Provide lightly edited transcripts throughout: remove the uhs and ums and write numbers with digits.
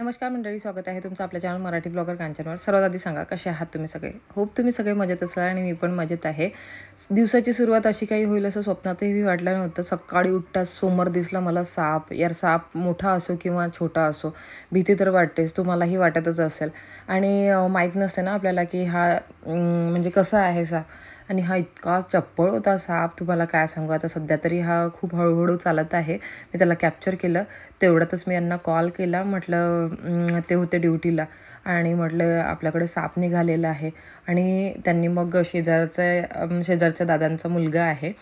नमस्कार मंडळी, स्वागत आहे तुमचं आपल्या चॅनल मराठी ब्लॉगर कांचनवर. सर्वात आधी सांगा कसे आहात तुम्ही सगळे. होप तुम्ही सगळे मजेत असाल आणि मी पण मजेत आहे. दिवसाची सुरुवात अशी काही होईल असं स्वप्नातही वाटलं नव्हतं. सकाळी उठताच समोर दिसला मला साप. यार, साप मोठा असो किंवा छोटा असो, भीती तर वाटतेच, तुम्हालाही वाटतच असेल. आणि माहीत नसते ना आपल्याला की हा म्हणजे कसा आहे साप. आणि हा इतका चप्पळ होता साप, तुम्हाला काय सांगू. आता सध्या तरी हा खूप हळूहळू चालत आहे. मी त्याला कॅप्चर केलं. तेवढ्यातच मी यांना कॉल केला. म्हटलं ते होते ड्युटीला आणि म्हटलं आपल्याकडे साप निघालेला आहे. आणि त्यांनी मग शेजारच्या दादांचा मुलगा आहे,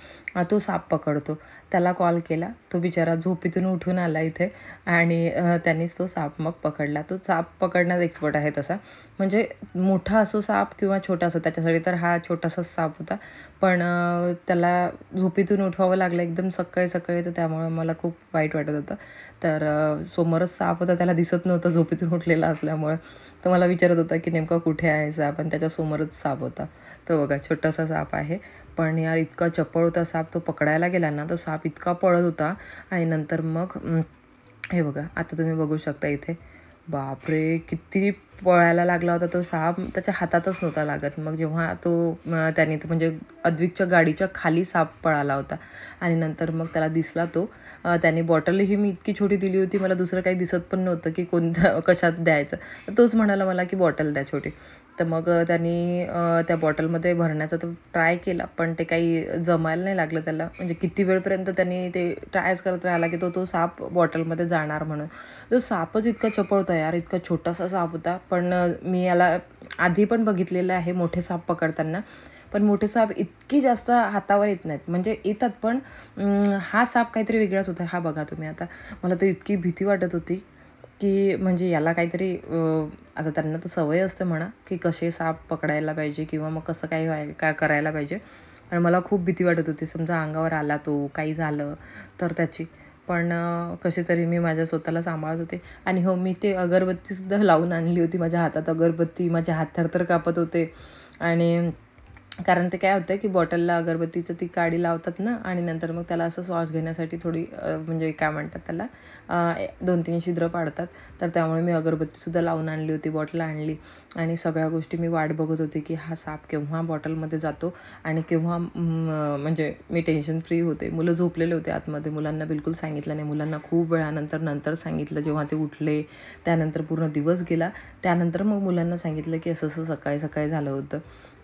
तो साप पकडतो, त्याला कॉल केला. तो बिचारा झोपेतून उठून आला इथे आणि त्यांनीच तो साप मग पकडला. तो साप पकडण्यात एक्सपर्ट आहे तसा. म्हणजे मोठा असो साप किंवा छोटा असो, त्याच्यासाठी तर हा छोटासाच साप होता. पण त्याला झोपेतून उठवावं लागलं एकदम सकाळी सकाळी, तर त्यामुळे मला खूप वाईट वाटत होतं. तर समोरच साप होता, त्याला दिसत नव्हतं झोपेतून उठलेला असल्यामुळे. तो मला विचारत होता की नेमका कुठे आहे साप, आणि त्याच्यासमोरच साप होता. तो बघा छोटासा साप आहे, पण यार इतका चपळ होता साप. तो पकडायला गेला ना, तो साप इतका पळत होता. आणि नंतर मग हे बघा, आता तुम्ही बघू शकता इथे, बापरे किती पळायला लागला होता तो साप. त्याच्या हातातच नव्हता लागत. मग जेव्हा त्याने तो म्हणजे अद्विकच्या गाडीच्या खाली साप पळाला होता. आणि नंतर मग त्याला दिसला तो. त्याने बॉटलही मी इतकी छोटी दिली होती, मला दुसरं काही दिसत पण नव्हतं की कोणत्या कशात द्यायचं. तर तोच म्हणाला मला की बॉटल द्या छोटी. तर मग त्यांनी त्या बॉटलमध्ये भरण्याचा तो ट्राय केला, पण ते काही जमायला नाही लागलं त्याला. म्हणजे किती वेळपर्यंत त्यांनी ते ट्रायच करत राहिला की तो साप बॉटलमध्ये जाणार म्हणून. तो सापच इतका चपळ होता यार, इतका छोटासा साप होता. पण मी याला आधी पण बघितलेलं आहे मोठे साप पकडताना, पण मोठे साप इतकी जास्त हातावर येत नाहीत. म्हणजे येतात, पण हा साप काहीतरी वेगळाच होता. हा बघा तुम्ही आता, मला तर इतकी भीती वाटत होती की म्हणजे याला काहीतरी आता त्यांना तर सवय असते म्हणा की कसे साप पकडायला पाहिजे किंवा मग कसं काय करायला पाहिजे. आणि मला खूप भीती वाटत होती, समजा अंगावर आला तो, काही झालं तर त्याची. पण कसे तरी मी माझ्या स्वतःला सांभाळत होते. आणि हो, मी ते अगरबत्तीसुद्धा लावून आणली होती माझ्या हातात. अगरबत्ती, माझे हात थरथर कापत होते. आणि कारण ते काय होतं की बॉटलला अगरबत्तीचं ती काडी लावतात ना, आणि नंतर मग त्याला असं श्वास घेण्यासाठी थोडी म्हणजे काय म्हणतात त्याला, 2-3 छिद्रं पाडतात. तर त्यामुळे मी अगरबत्तीसुद्धा लावून आणली होती, बॉटल आणली. आणि सगळ्या गोष्टी मी वाट बघत होते की हा साप केव्हा बॉटलमध्ये जातो आणि केव्हा म्हणजे मी टेन्शन फ्री होते. मुलं झोपलेले होते आतमध्ये, मुलांना बिलकुल सांगितलं नाही. मुलांना खूप वेळानंतर सांगितलं, जेव्हा ते उठले त्यानंतर पूर्ण दिवस गेला. त्यानंतर मग मुलांना सांगितलं की असं असं सकाळी सकाळी झालं होतं.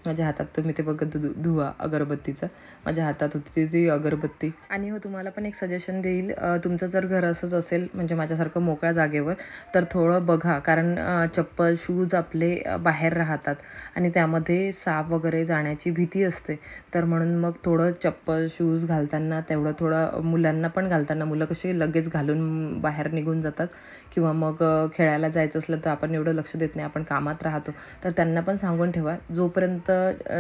माझ्या हातात तुम्ही ते बघत धुवा अगरबत्तीचं, माझ्या हातात होती ती अगरबत्ती. आणि हो, तुम्हाला पण एक सजेशन देईल, तुमचं जर घर असंच असेल म्हणजे माझ्यासारखं मोकळ्या जागेवर, तर थोडं बघा. कारण चप्पल शूज आपले बाहेर राहतात आणि त्यामध्ये साप वगैरे जाण्याची भीती असते. तर म्हणून मग थोडं चप्पल शूज घालताना तेवढं थोडं, मुलांना पण घालताना, मुलं कशी लगेच घालून बाहेर निघून जातात किंवा मग खेळायला जायचं असलं तर आपण एवढं लक्ष देत नाही, आपण कामात राहतो. तर त्यांना पण सांगून ठेवा, जोपर्यंत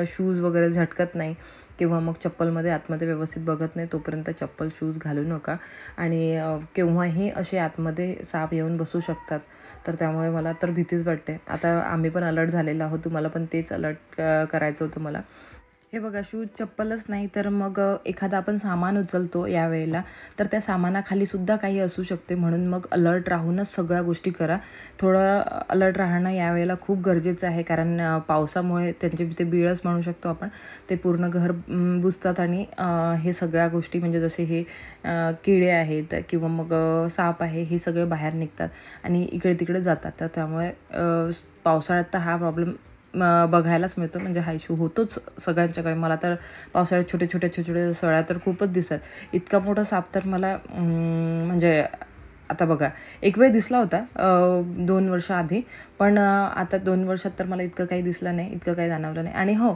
शूज वगैरे झटकत नाही किंवा मग चप्पलमध्ये आतमध्ये व्यवस्थित बघत नाही, तोपर्यंत चप्पल शूज घालू नका. आणि केव्हाही असे आतमध्ये साप येऊन बसू शकतात. तर त्यामुळे मला तर भीतीच वाटते. आता आम्ही पण अलर्ट झालेलो आहोत, तुम्हाला पण तेच अलर्ट करायचं होतं मला. हे बघा, शूज चप्पलच नाही तर मग एखादा आपण सामान उचलतो यावेळेला, तर त्या सामानाखालीसुद्धा काही असू शकते. म्हणून मग अलर्ट राहूनच सगळ्या गोष्टी करा. थोडं अलर्ट राहणं यावेळेला खूप गरजेचं आहे, कारण पावसामुळे त्यांचे ते बिळच म्हणू शकतो आपण, ते पूर्ण घर बुजतात. आणि हे सगळ्या गोष्टी म्हणजे जसे हे किडे आहेत किंवा मग साप आहे, हे सगळे बाहेर निघतात आणि इकडे तिकडे जातात. तर त्यामुळे पावसाळ्यात तर हा प्रॉब्लेम बघायलाच मिळतो. म्हणजे हा इश्यू होतोच सगळ्यांच्याकडे. मला तर पावसाळ्यात छोटे छोटे सळ्या तर खूपच दिसतात. इतका मोठा साप तर मला म्हणजे आता बघा, एक वेळ दिसला होता 2 वर्ष आधी, पण आता 2 वर्षात तर मला इतकं काही दिसलं नाही, इतकं काही जाणवलं नाही. आणि हो,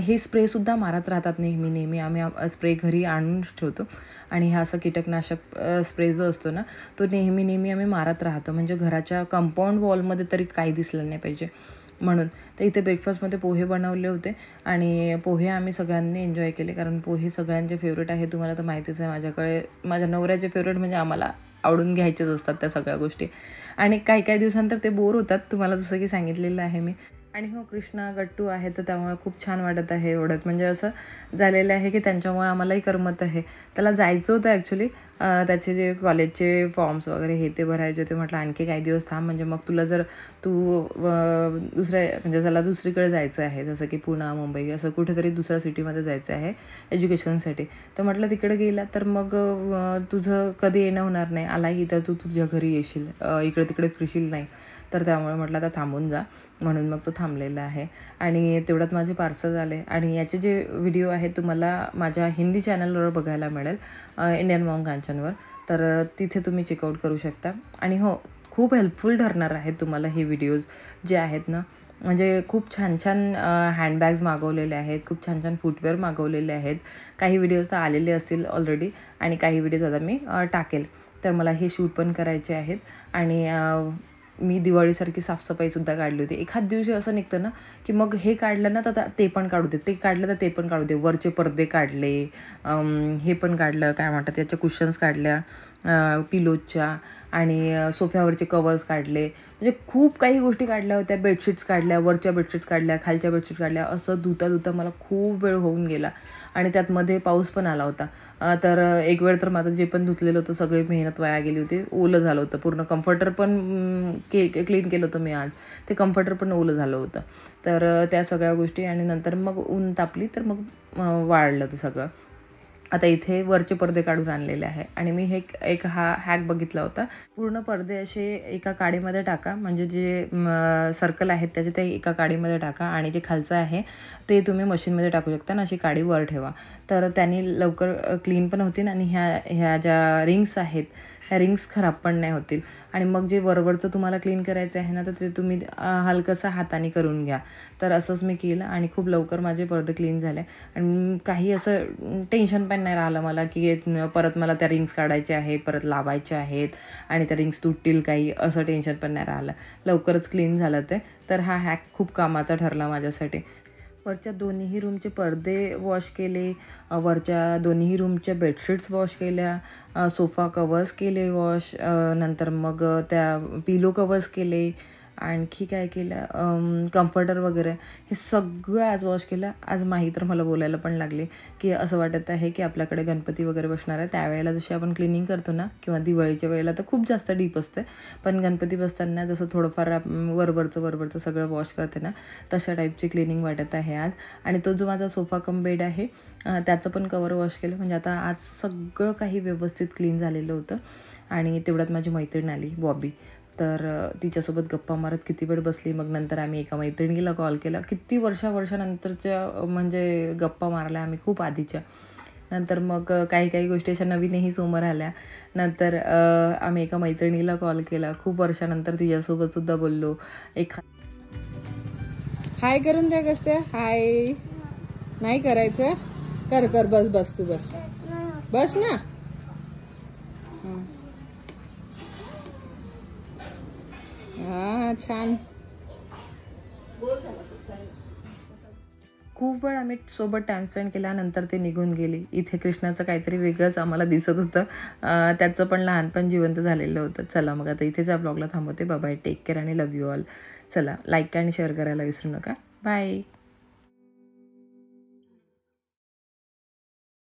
हे स्प्रेसुद्धा मारत राहतात नेहमी आम्ही स्प्रे घरी आणून ठेवतो. आणि हा असं कीटकनाशक स्प्रे जो असतो ना, तो नेहमी आम्ही मारत राहतो, म्हणजे घराच्या कंपाऊंड वॉलमध्ये तरी काही दिसलं नाही पाहिजे म्हणून. तर इथे ब्रेकफास्टमध्ये पोहे बनवले होते आणि पोहे आम्ही सगळ्यांनी एन्जॉय केले, कारण पोहे सगळ्यांचे फेवरेट आहे. तुम्हाला तर माहितीच आहे, माझ्या नवऱ्याचे फेवरेट म्हणजे आम्हाला आवडून घ्यायचेच असतात त्या सगळ्या गोष्टी. आणि काही दिवसांतर ते बोर होतात, तुम्हाला जसं की सांगितलेलं आहे मी. आणि हो, कृष्णा गट्टू आहे, तर त्यामुळे खूप छान वाटत आहे एवढंच. म्हणजे असं झालेलं आहे की त्यांच्यामुळे आम्हालाही करमत आहे. त्याला जायचं होतं ॲक्च्युली, त्याचे जे कॉलेजचे फॉर्म्स वगैरे हे ते भरायचे होते. म्हटलं आणखी काही दिवस थांब, म्हणजे मग तुला जर तू दुसऱ्या म्हणजे त्याला दुसरीकडे जायचं आहे, जसं की पुणे मुंबई असं कुठेतरी दुसऱ्या सिटीमध्ये जायचं आहे एज्युकेशनसाठी, तर म्हटलं तिकडे गेला तर मग तुझं कधी येणं होणार नाही, आलाही तर तू तुझ्या घरी येशील, इकडे तिकडे फिरशील नाही. तर त्यामुळे म्हटलं आता थांबून जा, म्हणून मग तो थांबलेला आहे. आणि तेवढ्यात माझे पार्सल आले. आणि याचे जे व्हिडिओ आहे तुम्हाला माझ्या हिंदी चॅनलवर बघायला मिळेल, इंडियन मॉम कांचनवर, तर तिथे तुम्ही चेकआउट करू शकता. आणि हो, खूप हेल्पफुल ठरणार आहेत तुम्हाला हे व्हिडिओज जे आहेत ना. म्हणजे खूप छान छान हँडबॅग्स मागवलेले आहेत, खूप छान छान फुटवेअर मागवलेले आहेत. काही व्हिडिओज तर आलेले असतील ऑलरेडी आणि काही व्हिडिओज आता मी टाकेल. तर मला हे शूट पण करायचे आहेत. आणि मी दिवाळीसारखी साफसफाईसुद्धा काढली होती. एखाद दिवशी असं निघतं ना की मग हे काढलं ना तर ते पण काढू दे, ते काढलं तर ते पण काढू दे. वरचे पडदे काढले, हे पण काढलं, काय म्हणतात याच्या कुशन्स काढल्या पिलोजच्या, आणि सोफ्यावरचे कवर्स काढले. म्हणजे खूप काही गोष्टी काढल्या होत्या. बेडशीट्स काढल्या, वरच्या बेडशीट्स काढल्या, खालच्या बेडशीट्स काढल्या. असं धुता धुता मला खूप वेळ होऊन गेला. आणि त्यात मध्ये पाऊस पण आला होता. तर एक वेळ तर माझं जे पण धुतलेलं होतं सगळी मेहनत वाया गेली होती. ओलं झालं होतं पूर्ण. कम्फर्टर पण क्लीन केलं होतं मी आज, ते कम्फर्टर पण ओलं झालं होतं. तर त्या सगळ्या गोष्टी, आणि नंतर मग ऊन तापली तर मग वाळलं ते सगळं. आता इथे वरचे पडदे काढून आणलेले आहे. आणि मी एक हॅक बघितला होता. पूर्ण पडदे असे एका काडीमध्ये टाका, म्हणजे जे सर्कल आहेत त्याचे ते एका काडीमध्ये टाका, आणि जे खालचं आहे ते तुम्ही मशीनमध्ये टाकू शकता आणि अशी काडी वर ठेवा. तर त्यांनी लवकर क्लीन पण होतील, आणि ह्या ज्या रिंग्स आहेत ह्या रिंग्स खराब पण नाही होतील. आणि मग जे वरवरचं तुम्हाला क्लीन करायचं आहे ना, तर ते तुम्ही हलकंसं हाताने करून घ्या. तर असंच मी केलं आणि खूप लवकर माझे पडदे क्लीन झाले. आणि काही असं टेन्शन पण नाही राहिलं मला की परत मला त्या रिंग्स काढायच्या आहेत, परत लावायच्या आहेत, आणि त्या रिंग्स तुटतील काही, असं टेन्शन पण नाही राहिलं. लवकरच क्लीन झालं ते. तर हा हॅक खूप कामाचा ठरला माझ्यासाठी. वरच्या दोन्हीही रूमचे पडदे वॉश केले, वरच्या दोन्हीही रूमच्या बेडशीट्स वॉश केल्या, सोफा कवर्स केले वॉश, नंतर मग त्या पिलो कवर्स केले, आणखी काय केलं, कम्फर्टर वगैरे हे सगळं आज वॉश केलं. आज माही तर मला बोलायला पण लागली की असं वाटत आहे की आपल्याकडे गणपती वगैरे बसणार आहे, त्यावेळेला जशी आपण क्लिनिंग करतो ना, किंवा दिवाळीच्या वेळेला तर खूप जास्त डीप असते, पण गणपती बसताना जसं थोडंफार वरवरचं सगळं वॉश करते ना, तशा टाईपची क्लिनिंग वाटत आहे आज. आणि तो जो माझा सोफा कम बेड आहे त्याचं पण कवर वॉश केलं. म्हणजे आता आज सगळं काही व्यवस्थित क्लीन झालेलं होतं. आणि तेवढ्यात माझी मैत्रीण आली बॉबी. तर तिच्यासोबत गप्पा मारत किती वेळ बसली. मग नंतर आम्ही एका मैत्रिणीला कॉल केला. किती वर्षानंतरच्या म्हणजे गप्पा मारल्या आम्ही, खूप आधीच्या. नंतर मग काही गोष्टी अशा नवीनही समोर आल्या. नंतर आम्ही एका मैत्रिणीला कॉल केला. खूप वर्षानंतर तिच्यासोबतसुद्धा बोललो. हाय करून द्या कसते. हाय नाही करायचं, कर बस तू बस ना. हां छान. खूप वेळ आम्ही सोबत टाईम स्पेंड केल्यानंतर ते निघून गेली. इथे कृष्णाचं काहीतरी वेगळंच आम्हाला दिसत होतं. त्याचं पण लहानपण जिवंत झालेलं होतं. चला मग आता इथेच या ब्लॉगला थांबवते. बाय, टेक केअर आणि लव्ह यू ऑल. चला लाईक आणि शेअर करायला विसरू नका. बाय.